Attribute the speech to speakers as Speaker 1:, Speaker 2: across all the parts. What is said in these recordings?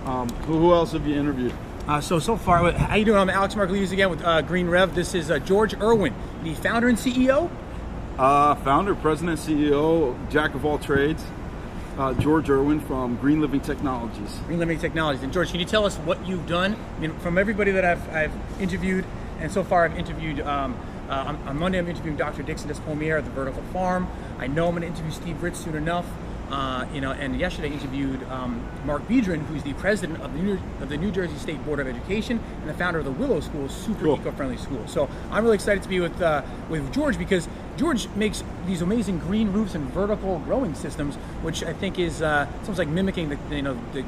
Speaker 1: Who else have you interviewed?
Speaker 2: So far, how you doing? I'm Alex Margulies again with Green Rev. This is George Irwin, the founder and CEO?
Speaker 1: Founder, president, CEO, jack of all trades. George Irwin from Green Living Technologies.
Speaker 2: Green Living Technologies. And George, can you tell us what you've done? I mean, from everybody that I've interviewed, and so far I've interviewed, on Monday I'm interviewing Dr. Dixon Despomier at the Vertical Farm. I know I'm going to interview Steve Ritz soon enough. And yesterday I interviewed Mark Biedron, who's the president of the New Jersey State Board of Education and the founder of the Willow School, super eco-friendly school. So I'm really excited to be with George, because George makes these amazing green roofs and vertical growing systems, which I think is sounds like mimicking the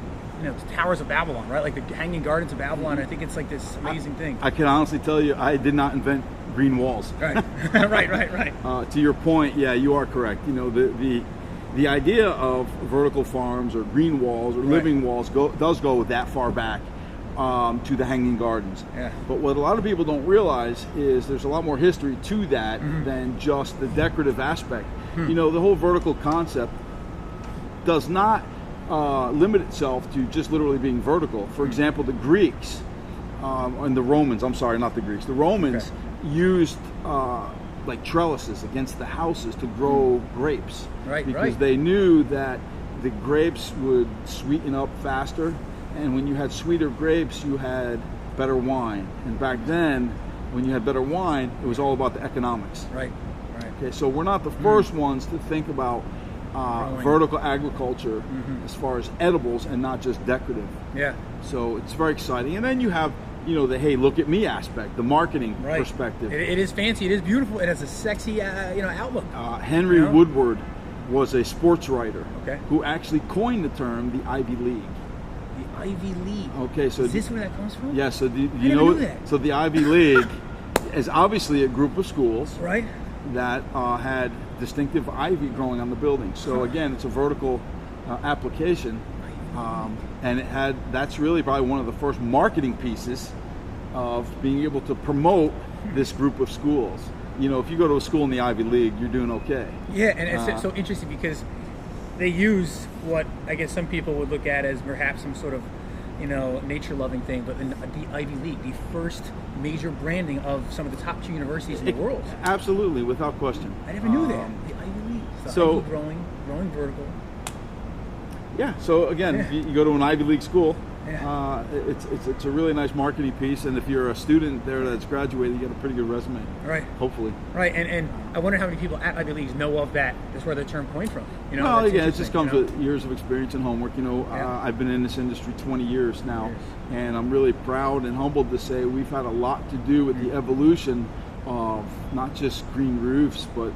Speaker 2: towers of Babylon, right? Like the hanging gardens of Babylon. I think it's like this amazing thing.
Speaker 1: I can honestly tell you, I did not invent green walls.
Speaker 2: Right, right.
Speaker 1: To your point, yeah, you are correct. The idea of vertical farms or green walls or living walls does go that far back to the hanging gardens.
Speaker 2: Yeah.
Speaker 1: But what a lot of people don't realize is there's a lot more history to that than just the decorative aspect. The whole vertical concept does not limit itself to just literally being vertical. For example, the Greeks and the Romans, I'm sorry, not the Greeks, the Romans used like trellises against the houses to grow grapes, because they knew that the grapes would sweeten up faster, and when you had sweeter grapes you had better wine, and back then when you had better wine it was all about the economics.
Speaker 2: Right.
Speaker 1: Okay, so we're not the first ones to think about vertical agriculture as far as edibles and not just decorative.
Speaker 2: Yeah.
Speaker 1: So it's very exciting. And then you have the hey, look at me aspect, the marketing perspective.
Speaker 2: It is fancy, it is beautiful, it has a sexy outlook.
Speaker 1: Henry Woodward was a sports writer who actually coined the term the Ivy League.
Speaker 2: The Ivy League.
Speaker 1: Okay, so
Speaker 2: is this where that comes from?
Speaker 1: Yeah, so
Speaker 2: I never knew that.
Speaker 1: So the Ivy League is obviously a group of schools that had distinctive ivy growing on the building. So again, it's a vertical application. And that's really probably one of the first marketing pieces of being able to promote this group of schools. If you go to a school in the Ivy League, you're doing okay.
Speaker 2: Yeah, and it's so interesting because they use what I guess some people would look at as perhaps some sort of nature-loving thing, but in the Ivy League, the first major branding of some of the top 2 universities in the world.
Speaker 1: Absolutely, without question.
Speaker 2: I never knew that. The Ivy League.
Speaker 1: So
Speaker 2: Ivy growing vertical.
Speaker 1: Yeah, so again, you go to an Ivy League school, it's a really nice marketing piece, and if you're a student there that's graduated, you get a pretty good resume.
Speaker 2: Right.
Speaker 1: Hopefully.
Speaker 2: Right, and I wonder how many people at Ivy Leagues know of that. That's where the term coined from.
Speaker 1: Well, again, it just comes with years of experience and homework. I've been in this industry 20 years now, and I'm really proud and humbled to say we've had a lot to do with the evolution of not just green roofs, but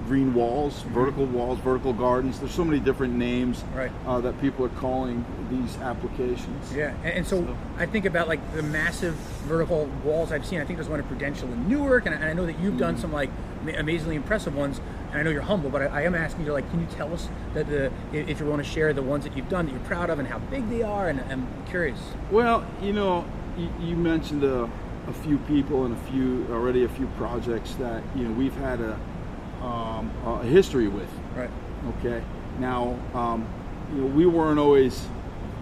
Speaker 1: green walls, vertical gardens. There's so many different names that people are calling these applications.
Speaker 2: Yeah, and so I think about like the massive vertical walls I've seen. I think there's one in Prudential in Newark, and I know that you've done some like amazingly impressive ones. And I know you're humble, but I am asking you, like, can you tell us that if you want to share the ones that you've done that you're proud of and how big they are? And I'm curious.
Speaker 1: Well, you mentioned a few people and a few projects that we've had a history with.
Speaker 2: Right.
Speaker 1: Okay. Now, we weren't always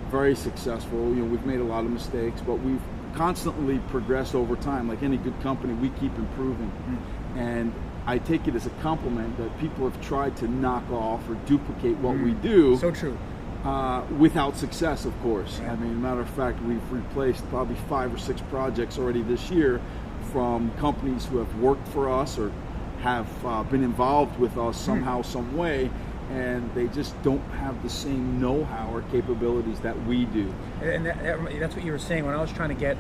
Speaker 1: very successful. We've made a lot of mistakes, but we've constantly progressed over time. Like any good company, we keep improving. And I take it as a compliment that people have tried to knock off or duplicate what we do.
Speaker 2: So true.
Speaker 1: Without success, of course.
Speaker 2: Right.
Speaker 1: I mean, matter of fact, we've replaced probably 5 or 6 projects already this year from companies who have worked for us or have been involved with us somehow, some way, and they just don't have the same know-how or capabilities that we do.
Speaker 2: And that's what you were saying when I was trying to get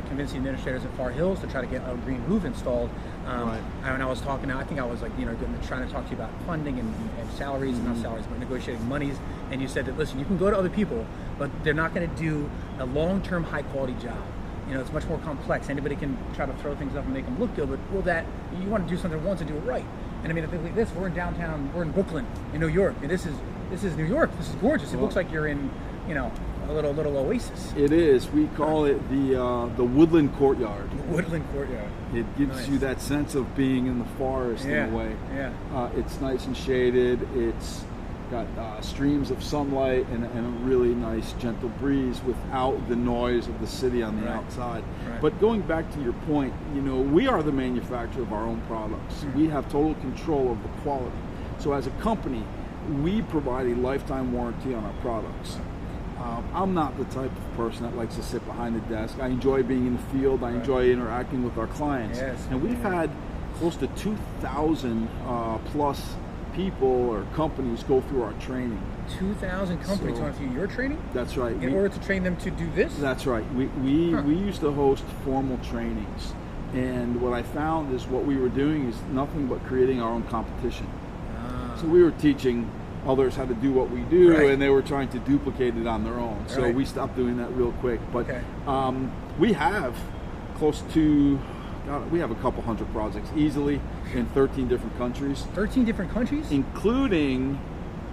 Speaker 2: convince the administrators at Far Hills to try to get a green roof installed. When I was talking, I think I was like, trying to talk to you about funding and salaries, and not salaries, but negotiating monies. And you said that, listen, you can go to other people, but they're not going to do a long-term, high-quality job. It's much more complex. Anybody can try to throw things up and make them look good, but you want to do something once and do it right. And I mean, I think like this, we're in downtown, we're in Brooklyn, in New York. And this is New York. This is gorgeous. It looks like you're in, a little oasis.
Speaker 1: It is. We call it the woodland courtyard.
Speaker 2: The woodland courtyard.
Speaker 1: It gives you that sense of being in the forest in a way.
Speaker 2: Yeah.
Speaker 1: It's nice and shaded. got streams of sunlight and a really nice gentle breeze without the noise of the city on the outside.
Speaker 2: Right.
Speaker 1: But going back to your point, we are the manufacturer of our own products. We have total control of the quality. So as a company, we provide a lifetime warranty on our products. I'm not the type of person that likes to sit behind the desk. I enjoy being in the field. I enjoy interacting with our clients.
Speaker 2: Yes.
Speaker 1: And we've had close to 2,000 plus people or companies go through our training.
Speaker 2: 2,000 companies going through your training?
Speaker 1: That's right.
Speaker 2: In order to train them to do this?
Speaker 1: That's right. We used to host formal trainings. And what I found is what we were doing is nothing but creating our own competition. So we were teaching others how to do what we do, and they were trying to duplicate it on their own. So we stopped doing that real quick. But we have close to, we have a couple hundred projects easily in 13 different countries.
Speaker 2: 13 different countries?
Speaker 1: Including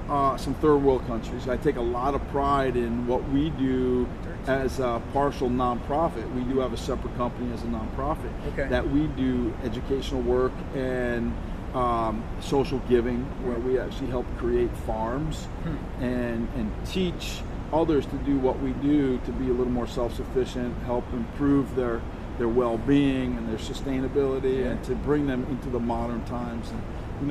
Speaker 1: some third world countries. I take a lot of pride in what we do as a partial nonprofit. We do have a separate company as a nonprofit that we do educational work and social giving, where we actually help create farms and teach others to do what we do, to be a little more self-sufficient, help improve their well-being and their sustainability, and to bring them into the modern times. And,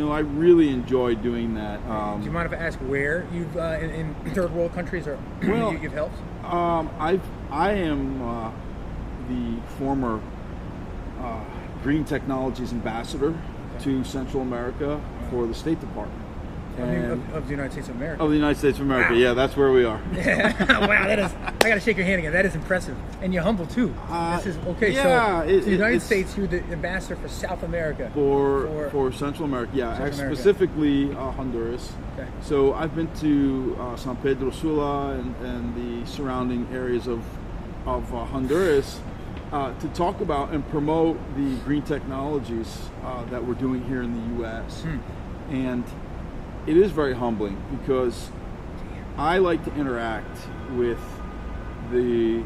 Speaker 1: I really enjoy doing that.
Speaker 2: Do you mind if I ask where you've in third world countries or you've helped?
Speaker 1: I am the former Green Technologies Ambassador to Central America for the State Department.
Speaker 2: Of the United States of America.
Speaker 1: Of the United States of America, yeah, that's where we are.
Speaker 2: Wow, that is, I got to shake your hand again. That is impressive. And you're humble too. This is okay.
Speaker 1: Yeah,
Speaker 2: so the United States, you're the ambassador for South America.
Speaker 1: For Central America, yeah, specifically Honduras. Okay. So I've been to San Pedro Sula and the surrounding areas of Honduras to talk about and promote the green technologies that we're doing here in the U.S. And it is very humbling because I like to interact with the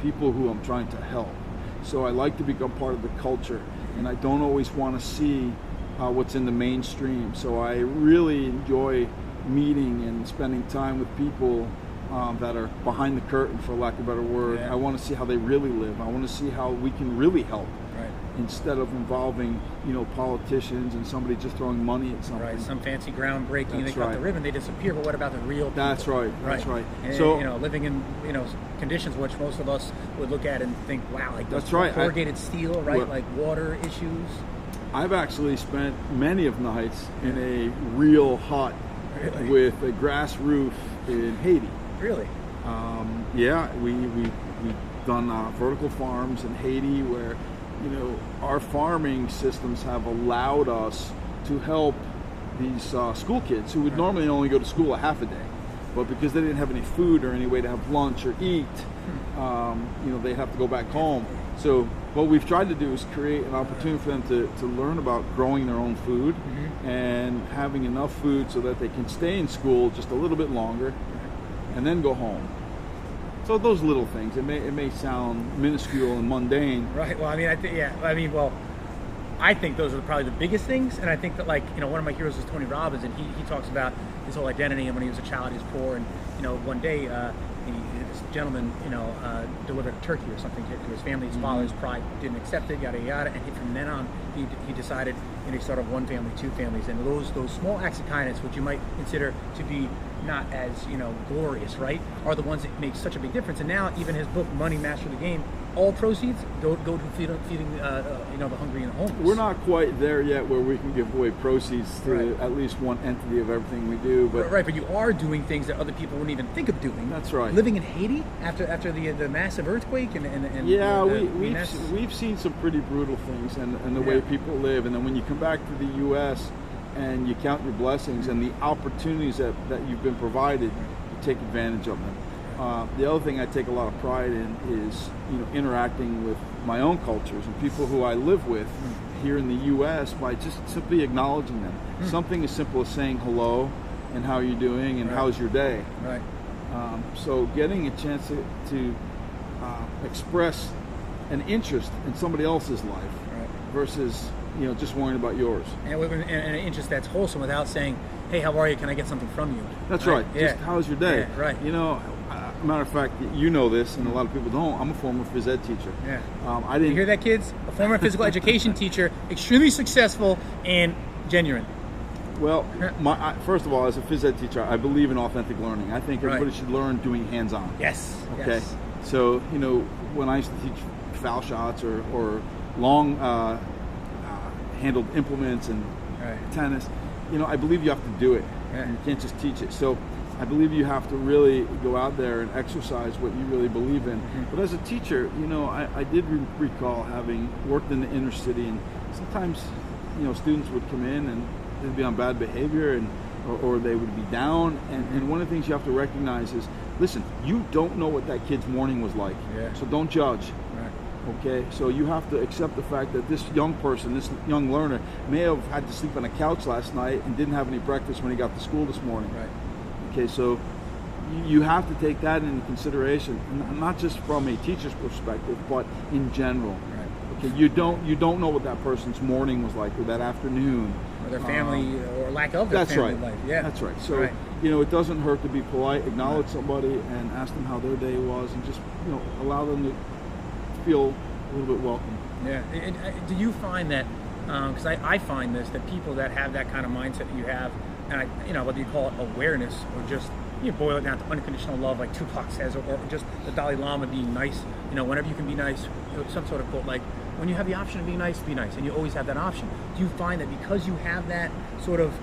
Speaker 1: people who I'm trying to help. So I like to become part of the culture, and I don't always want to see what's in the mainstream. So I really enjoy meeting and spending time with people that are behind the curtain, for lack of a better word. I want to see how they really live. I want to see how we can really help. Instead of involving, politicians and somebody just throwing money at something.
Speaker 2: Right, some fancy groundbreaking, they cut the ribbon, they disappear, but what about the real people?
Speaker 1: That's right.
Speaker 2: And,
Speaker 1: so,
Speaker 2: living in, conditions which most of us would look at and think, wow, like
Speaker 1: that's right.
Speaker 2: Corrugated steel, right? Like water issues.
Speaker 1: I've actually spent many of nights in a real hut with a grass roof in Haiti.
Speaker 2: Really?
Speaker 1: We've done vertical farms in Haiti where our farming systems have allowed us to help these school kids who would normally only go to school a half a day, but because they didn't have any food or any way to have lunch or eat, they have to go back home. So what we've tried to do is create an opportunity for them to learn about growing their own food and having enough food so that they can stay in school just a little bit longer and then go home. So those little things, it may sound minuscule and mundane.
Speaker 2: Right. Well, I think those are probably the biggest things. And I think that, one of my heroes is Tony Robbins, and he talks about his whole identity. And when he was a child, he was poor. And one day, this gentleman, delivered a turkey or something to his family. His father's pride didn't accept it, yada yada. And from then on, he decided, he started one family, two families, and those small acts of kindness, which you might consider to be not as glorious, right, are the ones that make such a big difference. And now even his book, Money Master the Game, all proceeds go to feeding the hungry and the homeless.
Speaker 1: We're not quite there yet where we can give away proceeds to at least one entity of everything we do. But
Speaker 2: but you are doing things that other people wouldn't even think of doing.
Speaker 1: That's right.
Speaker 2: Living in Haiti after the massive earthquake and
Speaker 1: we've seen some pretty brutal things and the way people live, and then when you come back to the U.S. and you count your blessings and the opportunities that you've been provided, you take advantage of them. The other thing I take a lot of pride in is interacting with my own cultures and people who I live with here in the U.S. by just simply acknowledging them. Something as simple as saying hello and how you're doing and how's your day.
Speaker 2: Right.
Speaker 1: So getting a chance to express an interest in somebody else's life versus just worrying about yours.
Speaker 2: And an interest that's wholesome without saying, hey, how are you? Can I get something from you?
Speaker 1: That's right.
Speaker 2: Yeah.
Speaker 1: Just how's your day?
Speaker 2: Yeah, right.
Speaker 1: You know, matter of fact, you know this, and a lot of people don't. I'm a former phys ed teacher.
Speaker 2: Yeah.
Speaker 1: I didn't
Speaker 2: You hear that, kids? A former physical education teacher, extremely successful and genuine.
Speaker 1: Well, first of all, as a phys ed teacher, I believe in authentic learning. I think everybody should learn doing hands-on.
Speaker 2: Yes.
Speaker 1: Okay.
Speaker 2: Yes.
Speaker 1: So, you know, when I used to teach foul shots or long handled implements and tennis, you know, I believe you have to do it.
Speaker 2: Yeah.
Speaker 1: You can't just teach it. So I believe you have to really go out there and exercise what you really believe in. But as a teacher, you know, I did recall having worked in the inner city, and sometimes, you know, students would come in and they'd be on bad behavior, and or they would be down. And one of the things you have to recognize is, listen, you don't know what that kid's morning was like.
Speaker 2: Yeah.
Speaker 1: So don't judge.
Speaker 2: Right.
Speaker 1: Okay, so you have to accept the fact that this young person, this young learner, may have had to sleep on a couch last night and didn't have any breakfast when he got to school this morning.
Speaker 2: Right.
Speaker 1: Okay, so you have to take that into consideration, not just from a teacher's perspective, but in general.
Speaker 2: Right.
Speaker 1: Okay, you don't know what that person's morning was like, or that afternoon,
Speaker 2: Or their family, or lack of their
Speaker 1: that's
Speaker 2: family
Speaker 1: right.
Speaker 2: life. Yeah.
Speaker 1: That's right. So you know, it doesn't hurt to be polite, acknowledge somebody, and ask them how their day was, and just, you know, allow them to feel a little bit welcome.
Speaker 2: Yeah. Do you find that? Because I find this, that people that have that kind of mindset that you have, and you know, whether you call it awareness or just, you boil it down to unconditional love, like Tupac says, or just the Dalai Lama being nice. You know, whenever you can be nice, you know, some sort of quote like, when you have the option of being nice, be nice, and you always have that option. Do you find that because you have that sort of,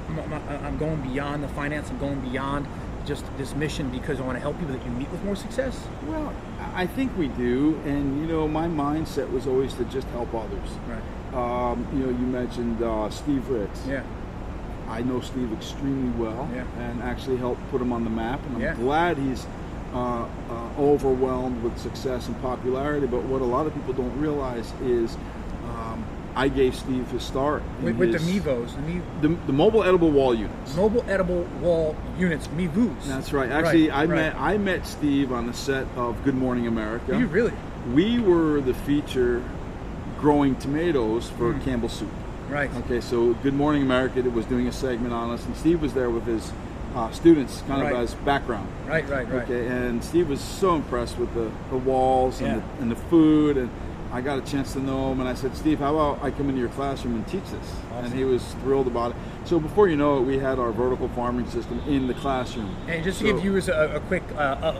Speaker 2: I'm going beyond the finance, I'm going beyond just this mission because I want to help people, that you meet with more success?
Speaker 1: Well, I think we do, and you know, my mindset was always to just help others.
Speaker 2: Right.
Speaker 1: You know, you mentioned Steve Ritz.
Speaker 2: Yeah.
Speaker 1: I know Steve extremely well, and actually helped put him on the map, and I'm glad he's overwhelmed with success and popularity. But what a lot of people don't realize is I gave Steve his start
Speaker 2: with the MeVos,
Speaker 1: the mobile edible wall units.
Speaker 2: Mobile edible wall units, MeVos.
Speaker 1: That's right. Actually, I met Steve on the set of Good Morning America.
Speaker 2: Did you really?
Speaker 1: We were the feature growing tomatoes for Campbell Soup.
Speaker 2: Right.
Speaker 1: Okay, so Good Morning America was doing a segment on us, and Steve was there with his students, kind of as background.
Speaker 2: Right.
Speaker 1: Okay, and Steve was so impressed with the walls and the food, and I got a chance to know him, and I said, Steve, how about I come into your classroom and teach this? Awesome. And he was thrilled about it. So before you know it, we had our vertical farming system in the classroom.
Speaker 2: And just to give viewers a quick,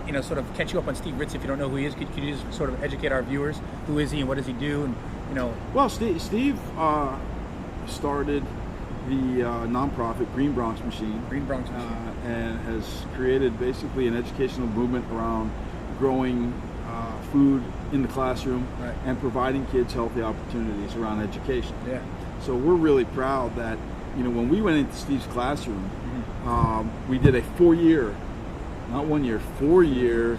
Speaker 2: you know, sort of catch you up on Steve Ritz, if you don't know who he is, could you just sort of educate our viewers? Who is he and what does he do? And, you know.
Speaker 1: Well, Steve started the nonprofit Green Bronx Machine. And has created basically an educational movement around growing food in the classroom and providing kids healthy opportunities around education.
Speaker 2: Yeah.
Speaker 1: So we're really proud that, you know, when we went into Steve's classroom, we did a 4-year, not 1 year, 4-year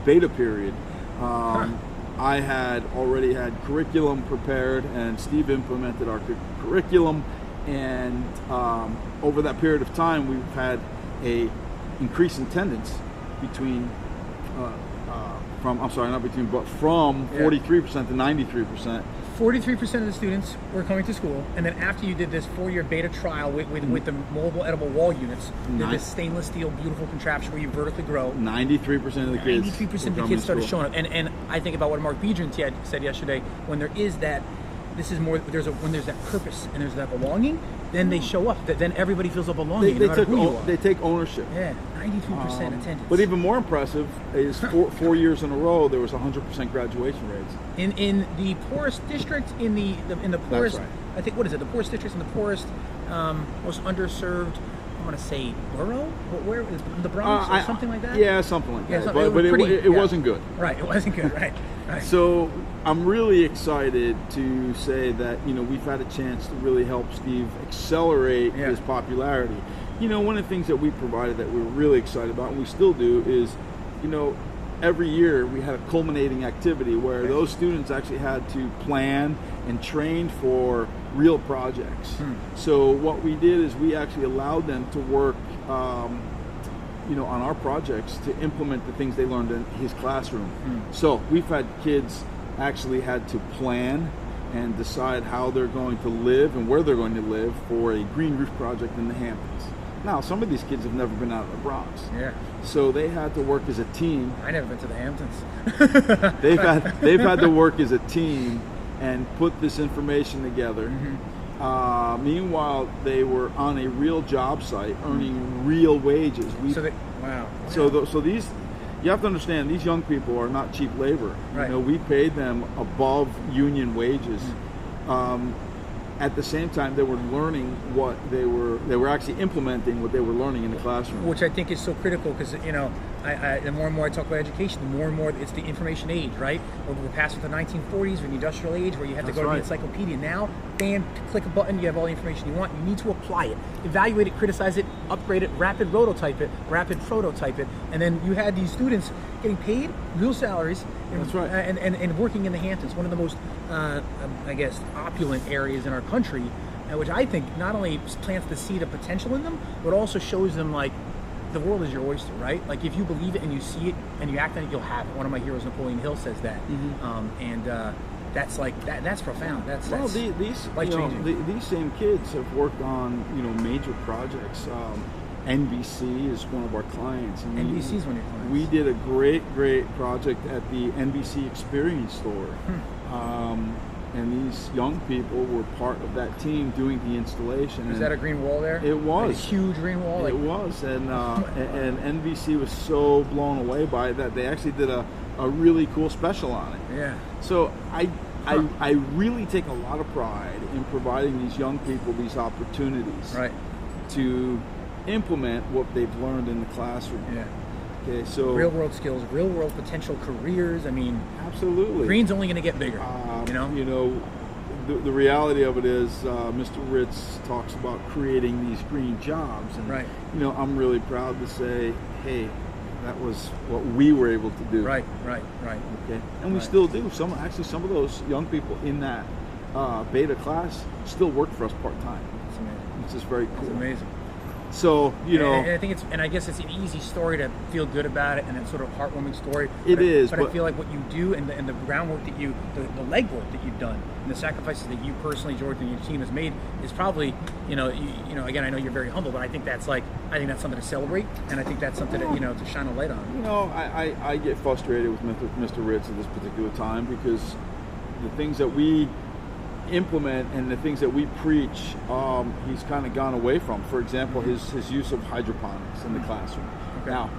Speaker 1: beta period. I had already had curriculum prepared, and Steve implemented our curriculum, and over that period of time we've had a increase in attendance between from 43% to 93%.
Speaker 2: 43% of the students were coming to school, and then after you did this 4-year beta trial with the mobile edible wall units, this stainless steel beautiful contraption where you vertically grow,
Speaker 1: 93% of the kids
Speaker 2: 93% of the kids started showing up. And I think about what Mark Biedron said yesterday, when there is that, this is more, when there's that purpose and there's that belonging, then they show up. Then everybody feels a belonging.
Speaker 1: They take ownership.
Speaker 2: Yeah, 93% attendance.
Speaker 1: But even more impressive is 4 years in a row there was 100% graduation rates.
Speaker 2: In the poorest district, in the poorest, I think, what is it? The poorest districts in the poorest, most underserved, I want to say borough? Where is the Bronx or something like that?
Speaker 1: Yeah, something like that.
Speaker 2: But
Speaker 1: it wasn't good.
Speaker 2: Right, it wasn't good. Right.
Speaker 1: So I'm really excited to say that, you know, we've had a chance to really help Steve accelerate his popularity. You know, one of the things that we provided that we're really excited about, and we still do, is, you know, every year we had a culminating activity where those students actually had to plan and train for real projects. So what we did is we actually allowed them to work you know, on our projects to implement the things they learned in his classroom. So we've had kids actually had to plan and decide how they're going to live and where they're going to live for a green roof project in the Hamptons. Now, some of these kids have never been out of the Bronx.
Speaker 2: Yeah.
Speaker 1: So they had to work as a team.
Speaker 2: I never been to the Hamptons.
Speaker 1: They've had to work as a team and put this information together. Meanwhile, they were on a real job site, earning real wages.
Speaker 2: Wow.
Speaker 1: So these, you have to understand, these young people are not cheap labor.
Speaker 2: Right.
Speaker 1: You know, we paid them above union wages. At the same time, they were learning what they were actually implementing what they were learning in the classroom.
Speaker 2: Which I think is so critical because, you know, the more and more I talk about education, the more and more it's the information age, right? We're past the 1940s or the industrial age where you had to go to the encyclopedia. Now, bam, click a button, you have all the information you want. You need to apply it, evaluate it, criticize it, upgrade it, rapid prototype it, and then you had these students getting paid real salaries and working in the Hamptons, one of the most, I guess, opulent areas in our country, which I think not only plants the seed of potential in them, but also shows them, like, the world is your oyster, right? Like, if you believe it and you see it and you act on it, you'll have it. One of my heroes, Napoleon Hill, says that. That's like that's profound. That's
Speaker 1: these
Speaker 2: life-changing.
Speaker 1: These same kids have worked on, you know, major projects. NBC is one of our clients. And
Speaker 2: NBC is one of your clients.
Speaker 1: We did a great project at the NBC Experience Store. And these young people were part of that team doing the installation.
Speaker 2: Was that a green wall there?
Speaker 1: It was.
Speaker 2: Like a huge green wall?
Speaker 1: It was. And NBC was so blown away by it that they actually did a really cool special on it.
Speaker 2: Yeah.
Speaker 1: So I really take a lot of pride in providing these young people these opportunities to implement what they've learned in the classroom.
Speaker 2: Yeah.
Speaker 1: Okay, so
Speaker 2: real world skills, real world potential careers. I mean,
Speaker 1: absolutely.
Speaker 2: Green's only going to get bigger. You know,
Speaker 1: the reality of it is, Mr. Ritz talks about creating these green jobs, and you know, I'm really proud to say, hey, that was what we were able to do.
Speaker 2: Right.
Speaker 1: Okay, and we still do. Some of those young people in that beta class still work for us part time.
Speaker 2: It's amazing.
Speaker 1: Which is very cool.
Speaker 2: It's amazing.
Speaker 1: So, you know,
Speaker 2: and I think I guess it's an easy story to feel good about it, and it's sort of a heartwarming story.
Speaker 1: But
Speaker 2: I feel like what you do and the groundwork that the legwork that you've done, and the sacrifices that you personally, George, and your team has made is probably, you know, again, I know you're very humble, but I think that's something to celebrate, and I think that's something that, you know, to shine a light on.
Speaker 1: You know, I get frustrated with Mr. Ritz at this particular time because the things that we implement and the things that we preach, he's kind of gone away from. For example, his use of hydroponics in the classroom. Now,